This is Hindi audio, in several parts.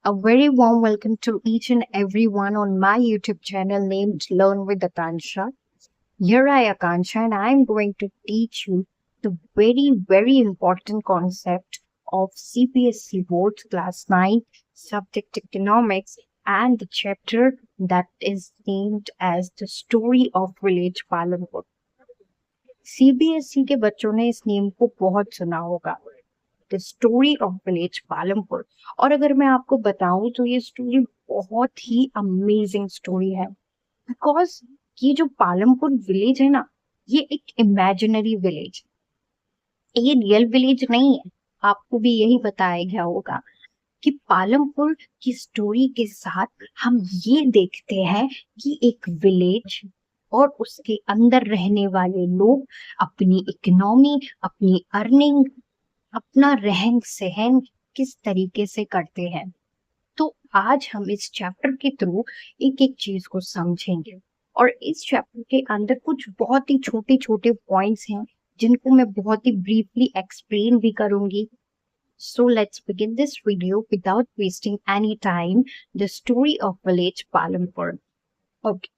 A very warm welcome to each and everyone on my YouTube channel named Learn with Akansha. Here I Akansha and I'm going to teach you the very important concept of CPSC Board Class 9 subject economics and the chapter that is named as the story of village Palampur. CBSE के बच्चों ने इस नेम को बहुत सुना होगा, the story of village Palampur. और अगर मैं आपको बताऊं तो ये स्टोरी बहुत ही अमेजिंग स्टोरी है, बिकॉज ये जो पालमपुर विलेज है ना, ये एक इमेजिनरी विलेज, ये रियल विलेज नहीं है। आपको भी यही बताया गया होगा कि पालमपुर की स्टोरी के साथ हम ये देखते हैं कि एक विलेज और उसके अंदर रहने वाले लोग अपनी इकोनॉमी, अपनी अर्निंग, अपना रहन सहन किस तरीके से करते हैं। तो आज हम इस चैप्टर के थ्रू एक एक चीज को समझेंगे और इस चैप्टर के अंदर कुछ बहुत ही छोटे छोटे पॉइंट्स हैं जिनको मैं बहुत ही ब्रीफली एक्सप्लेन भी करूंगी। So let's begin this video without wasting any time. The story of village Palampur. Okay.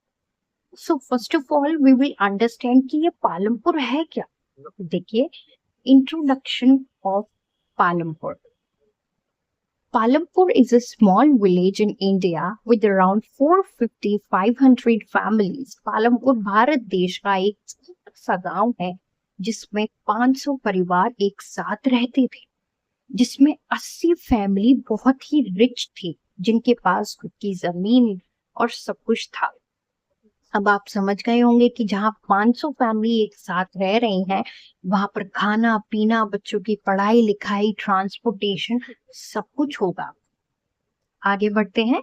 So first of all, we will understand कि ये पालमपुर है क्या। देखिए, introduction of Palampur. Palampur is a small village in India with around 450-500 families. Palampur Bharat देश का एक सा गांव है जिसमें 500 परिवार एक साथ रहते थे, जिसमें 80 फैमिली बहुत ही रिच थी, जिनके पास खुद की जमीन और सब कुछ था। अब आप समझ गए होंगे कि जहाँ 500 फैमिली एक साथ रह रही हैं, वहां पर खाना पीना, बच्चों की पढ़ाई लिखाई, ट्रांसपोर्टेशन सब कुछ होगा। आगे बढ़ते हैं।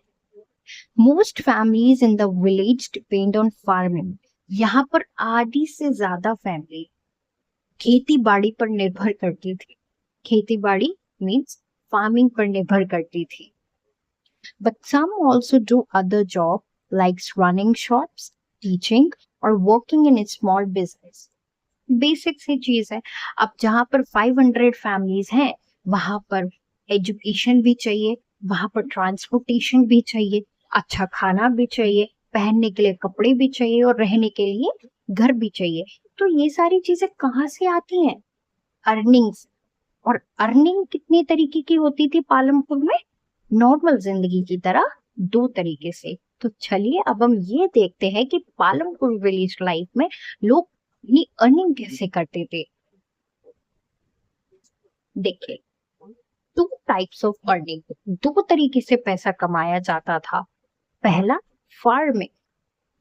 Most families in the village depend on farming. यहाँ पर आधी से ज्यादा फैमिली खेती बाड़ी पर निर्भर करती थी। खेती बाड़ी मीन्स फार्मिंग पर निर्भर करती थी। But some also do other job like running shops, teaching और working in a small business. Basic सी चीज है। अब जहाँ पर 500 फैमिलीज हैं, वहां पर एजुकेशन भी चाहिए, वहां पर ट्रांसपोर्टेशन भी चाहिए, अच्छा खाना भी चाहिए, पहनने के लिए कपड़े भी चाहिए और रहने के लिए घर भी चाहिए। तो ये सारी चीजें कहाँ से आती हैं? अर्निंग्स। और अर्निंग कितने तरीके की होती थी पालमपुर में? नॉर्मल जिंदगी की तरह दो तरीके से। तो चलिए अब हम ये देखते हैं कि पालमपुर विलेज लाइफ में लोग अपनी अर्निंग कैसे करते थे। देखिए, टू टाइप्स ऑफ अर्निंग, दो तरीके से पैसा कमाया जाता था। पहला, फार्मिंग,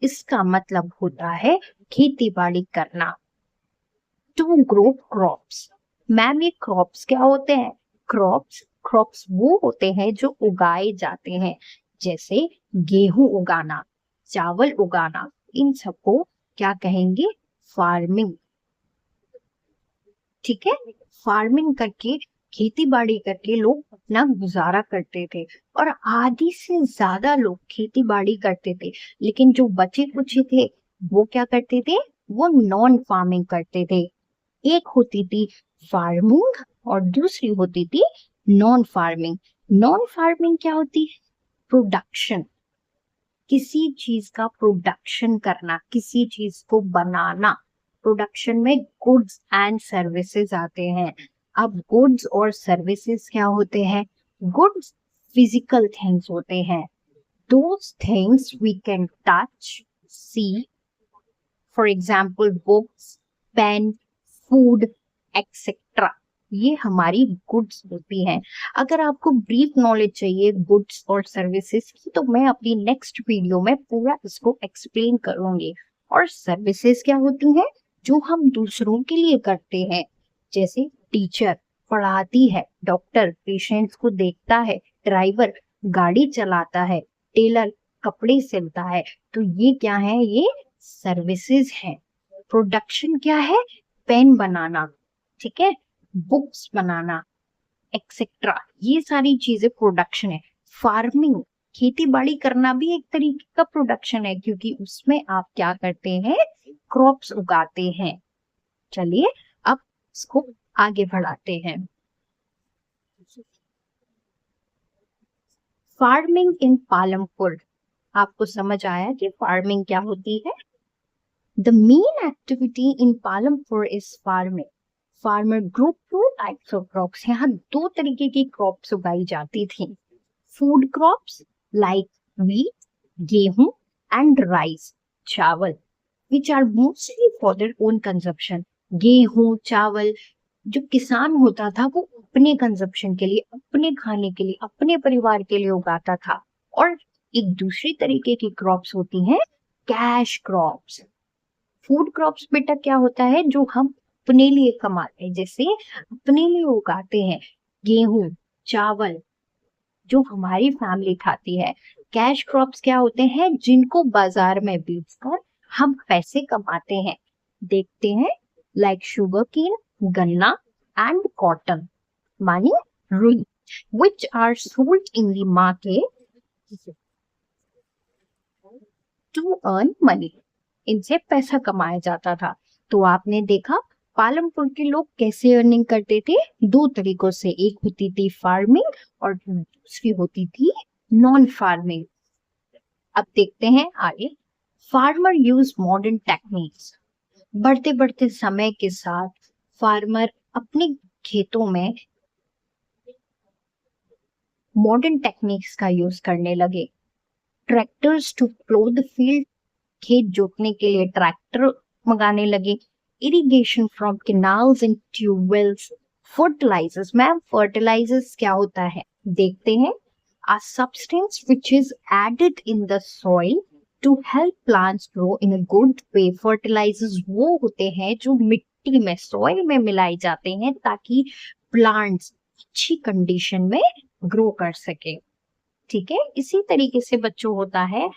इसका मतलब होता है खेती बाड़ी करना। To grow crops. मैम, ये क्रॉप्स क्या होते हैं? क्रॉप्स क्रॉप्स वो होते हैं जो उगाए जाते हैं, जैसे गेहूं उगाना, चावल उगाना, इन सबको क्या कहेंगे? फार्मिंग। ठीक है, फार्मिंग करके, खेती बाड़ी करके लोग अपना गुजारा करते थे और आधी से ज्यादा लोग खेती बाड़ी करते थे। लेकिन जो बचे कुछ थे वो क्या करते थे? वो नॉन फार्मिंग करते थे। एक होती थी फार्मिंग और दूसरी होती थी नॉन फार्मिंग। नॉन फार्मिंग क्या होती है? प्रोडक्शन, किसी चीज का प्रोडक्शन करना, किसी चीज को बनाना। प्रोडक्शन में गुड्स एंड सर्विसेज आते हैं। अब गुड्स और सर्विसेज क्या होते हैं? गुड्स फिजिकल थिंग्स होते हैं, those things we can touch, see, for example books, pen, food etcetera. ये हमारी गुड्स होती हैं। अगर आपको ब्रीफ नॉलेज चाहिए गुड्स और सर्विसेज की, तो मैं अपनी नेक्स्ट वीडियो में पूरा इसको एक्सप्लेन करूंगी। और सर्विसेज क्या होती हैं? जो हम दूसरों के लिए करते हैं, जैसे टीचर पढ़ाती है, डॉक्टर पेशेंट्स को देखता है, ड्राइवर गाड़ी चलाता है, टेलर कपड़े सिलता है। तो ये क्या है? ये सर्विसेज है। प्रोडक्शन क्या है? पेन बनाना, ठीक है, बुक्स बनाना एक्सेट्रा, ये सारी चीजें प्रोडक्शन है। फार्मिंग, खेती बाड़ी करना भी एक तरीके का प्रोडक्शन है, क्योंकि उसमें आप क्या करते हैं? क्रॉप्स उगाते हैं। चलिए अब इसको आगे बढ़ाते हैं। Farming in Palampur. आपको समझ आया कि फार्मिंग क्या होती है? The main activity in Palampur is farming. Farmer grew two types of crops. यहाँ दो तरीके की क्रॉप्स उगाई जाती थी. Food crops like wheat, गेहूं and rice, चावल, which are mostly for their own consumption. गेहूं, चावल जो किसान होता था वो अपने कंजप्शन के लिए, अपने खाने के लिए, अपने परिवार के लिए उगाता था. और एक दूसरी तरीके की क्रॉप्स होती हैं कैश क्रॉप्स. फूड क्रॉप्स बेटा क्या होता है? जो हम अपने लिए कमाते हैं, जैसे अपने लिए उगाते हैं, गेहूं, चावल जो हमारी फैमिली खाती है. कैश क्रॉप्स क्या होते हैं? जिनको बाजार में बेचकर हम पैसे कमाते हैं. देखते हैं लाइक शुगर केन, गन्ना एंड कॉटन मानी रुई, which are sold in the market to earn money. इनसे पैसा कमाया जाता था. तो आपने देखा पालमपुर के लोग कैसे अर्निंग करते थे? दो तरीकों से. एक होती थी फार्मिंग और दूसरी होती थी नॉन फार्मिंग. अब देखते हैं आगे. Farmer use modern techniques. बढ़ते बढ़ते समय के साथ फार्मर अपने खेतों में मॉडर्न टेक्निक्स का यूज करने लगे. Tractors to plough the field. खेत जोतने के लिए ट्रैक्टर मंगाने लगे. Irrigation from canals and tubewells. Fertilisers. Ma'am fertilisers क्या होता है? देखते हैं. A substance which is added in the soil to help plants grow in a good way. Fertilizers वो होते हैं जो मिट्टी में, सॉइल में मिलाए जाते हैं ताकि प्लांट्स अच्छी कंडीशन में ग्रो कर सके. ठीक है. इसी तरीके से बच्चों होता है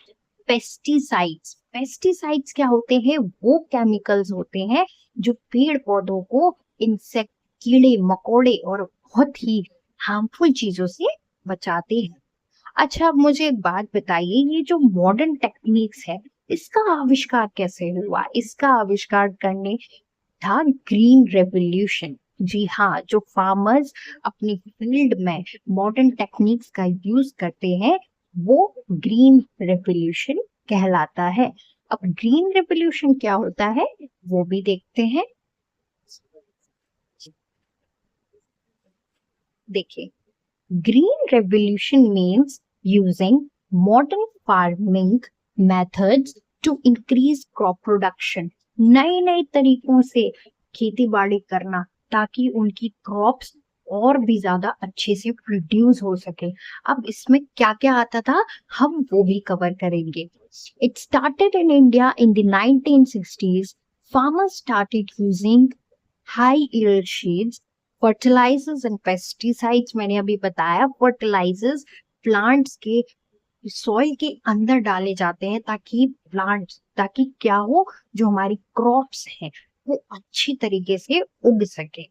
पेस्टिसाइड्स. पेस्टिसाइड्स क्या होते हैं? वो केमिकल्स होते हैं जो पेड़ पौधों को इंसेक्ट, कीड़े मकोड़े और बहुत ही हार्मफुल चीजों से बचाते हैं. अच्छा, अब मुझे एक बात बताइए, ये जो मॉडर्न टेक्निक्स है इसका आविष्कार कैसे हुआ? इसका आविष्कार करने था ग्रीन रेवोल्यूशन. जी हाँ, जो फार्मर्स अपनी फील्ड में मॉडर्न टेक्निक्स का यूज करते हैं वो ग्रीन रेवोल्यूशन कहलाता है. अब ग्रीन रेवोल्यूशन क्या होता है वो भी देखते हैं. देखिए, green revolution means using modern farming methods to increase crop production. नए नए तरीकों से खेती बाड़ी करना ताकि उनकी क्रॉप्स और भी ज्यादा अच्छे से प्रोड्यूस हो सके. अब इसमें क्या क्या आता था हम वो भी कवर करेंगे. It started in India in the 1960s. Farmers started using high yield seeds, fertilisers and pesticides. मैंने अभी बताया फर्टिलाइजर्स प्लांट्स के सॉइल के अंदर डाले जाते हैं ताकि क्या हो, जो हमारी क्रॉप्स हैं वो अच्छी तरीके से उग सके.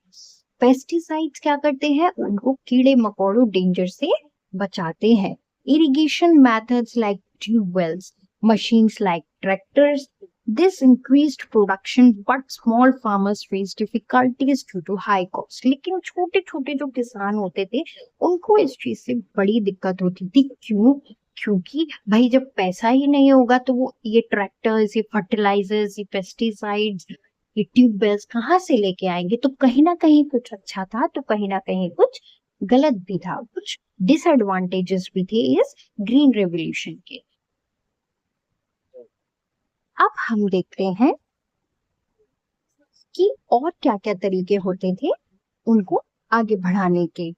पेस्टिसाइड्स क्या करते हैं? उनको कीड़े मकोड़ों डेंजर से बचाते हैं. Irrigation methods like tubewells, machines like tractors. This increased production but small farmers face difficulties due to high cost. लेकिन छोटे छोटे जो किसान होते थे उनको इस चीज से बड़ी दिक्कत होती थी. क्यों? क्योंकि भाई जब पैसा ही नहीं होगा तो वो ये ट्रैक्टर्स, ये फर्टिलाइजर्स, ये पेस्टिसाइड्स, ये ट्यूबवेल्स कहाँ से लेके आएंगे? तो कहीं ना कहीं कुछ अच्छा था तो कहीं ना कहीं कुछ गलत भी था. कुछ डिसएडवांटेजेस भी थे इस ग्रीन रेवोल्यूशन के. अब हम देखते हैं कि और क्या क्या तरीके होते थे उनको आगे बढ़ाने के.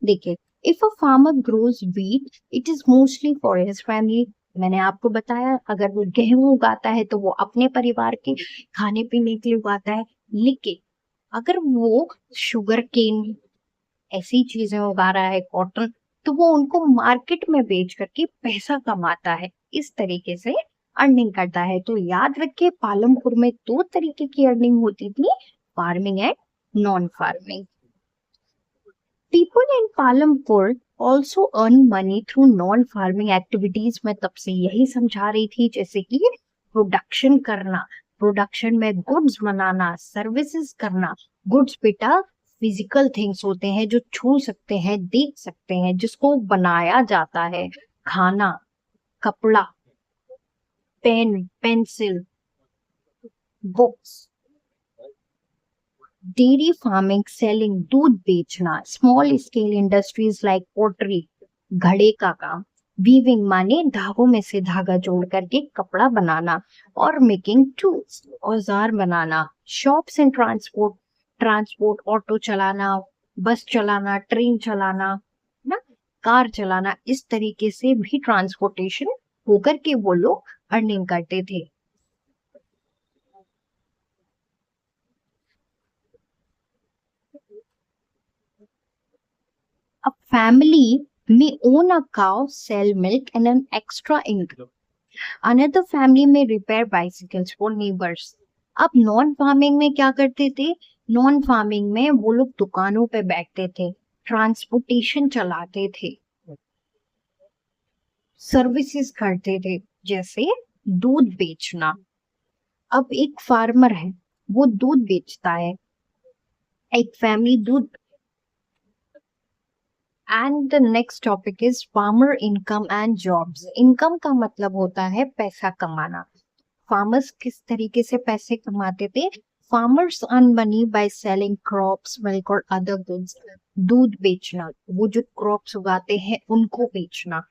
देखिए, if a farmer grows wheat it is mostly for his family. मैंने आपको बताया अगर वो गेहूं उगाता है तो वो अपने परिवार के खाने पीने के लिए उगाता है. लेकिन अगर वो शुगर केन ऐसी चीजें उगा रहा है, कॉटन, तो वो उनको मार्केट में बेच करके पैसा कमाता है. इस तरीके से अर्निंग करता है. तो याद रखिए पालमपुर में दो तरीके की अर्निंग होती थी, farming and non farming. People in Palampur also earn money through non farming activities. मैं तब से यही समझा रही थी, जैसे कि प्रोडक्शन करना, प्रोडक्शन में गुड्स बनाना, सर्विसेज करना. गुड्स बेटा फिजिकल थिंग्स होते हैं जो छू सकते हैं, देख सकते हैं, जिसको बनाया जाता है। खाना, कपड़ा, pen, pencil, books, dairy farming, selling, दूध बेचना, small scale industries like pottery, घड़े का काम, वीविंग माने धागों में से धागा जोड़ करके कपड़ा बनाना, और मेकिंग टूल्स, औजार बनाना, shops and transport, transport auto चलाना, बस चलाना, ट्रेन चलाना, ना, कार चलाना, इस तरीके से भी ट्रांसपोर्टेशन होकर के वो लोग अर्निंग करते थे। A family may own a cow, sell milk, and an extra income. Another family may repair bicycles for neighbors. अब नॉन फार्मिंग में क्या करते थे? नॉन फार्मिंग में वो लोग दुकानों पे बैठते थे, ट्रांसपोर्टेशन चलाते थे, सर्विसेज करते थे, जैसे दूध बेचना। अब एक फार्मर है, वो दूध बेचता है, एक फैमिली दूध। And the next topic is farmer income and jobs. Income का मतलब होता है पैसा कमाना। फार्मर्स किस तरीके से पैसे कमाते थे? Farmers earn money by selling crops, milk और अदर गुड्स। दूध बेचना, वो जो क्रॉप्स उगाते हैं उनको बेचना,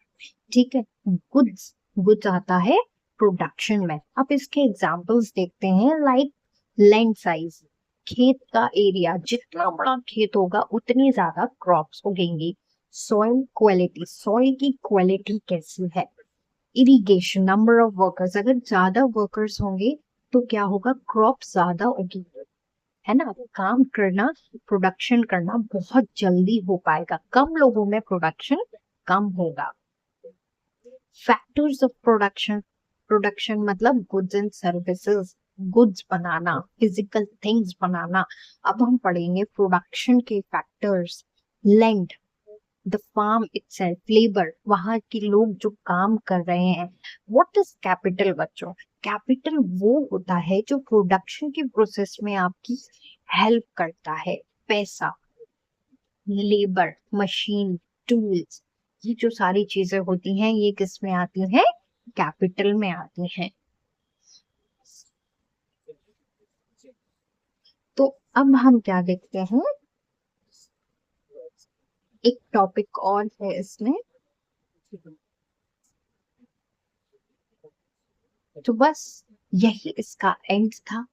ठीक है। गुड्स, गुड्स आता है प्रोडक्शन में। अब इसके एग्जांपल्स देखते हैं, लाइक लैंड साइज, खेत का एरिया, जितना बड़ा खेत होगा उतनी ज्यादा क्रॉप्स उगेंगी। सॉइल क्वालिटी, सॉइल की क्वालिटी कैसी है। इरिगेशन, नंबर ऑफ वर्कर्स, अगर ज्यादा वर्कर्स होंगे तो क्या होगा? क्रॉप ज्यादा उगेगी, है ना। काम करना, प्रोडक्शन करना बहुत जल्दी हो पाएगा, कम लोगों में प्रोडक्शन कम होगा। फैक्टर्स ऑफ प्रोडक्शन, प्रोडक्शन मतलब गुड्स एंड सर्विसेज, गुड्स बनाना, फिजिकल थिंग्स बनाना। अब हम पढ़ेंगे प्रोडक्शन के factors. Land, the farm itself, labour, वहां के लोग जो काम कर रहे हैं। व्हाट इज कैपिटल बच्चों? कैपिटल वो होता है जो प्रोडक्शन के प्रोसेस में आपकी हेल्प करता है, पैसा। लेबर, मशीन, टूल्स, ये जो सारी चीजें होती हैं ये किस में आती हैं? कैपिटल में आती हैं। तो अब हम क्या देखते हैं, एक टॉपिक और है इसमें। तो बस यही इसका एंड था।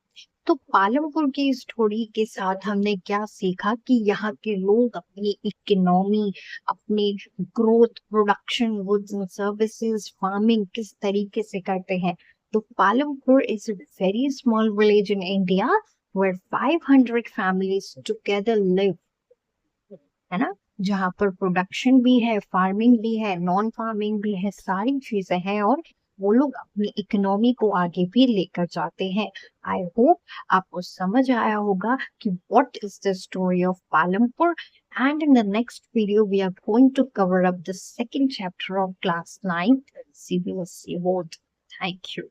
तो पालमपुर की स्टोरी के साथ हमने क्या सीखा कि यहाँ के लोग अपनी इकोनॉमी, अपनी growth, production, goods and services, farming किस तरीके से करते हैं। तो Palampur is a very small village in India where 500 families together live, है ना, जहाँ पर प्रोडक्शन भी है, फार्मिंग भी है, नॉन फार्मिंग भी है, सारी चीजें हैं, और वो लोग अपनी इकोनॉमी को आगे भी लेकर जाते हैं। आई होप आपको समझ आया होगा कि what is the story of Palampur. And in the next video we are going to cover up the second chapter of class 9 CBSE board. Thank you.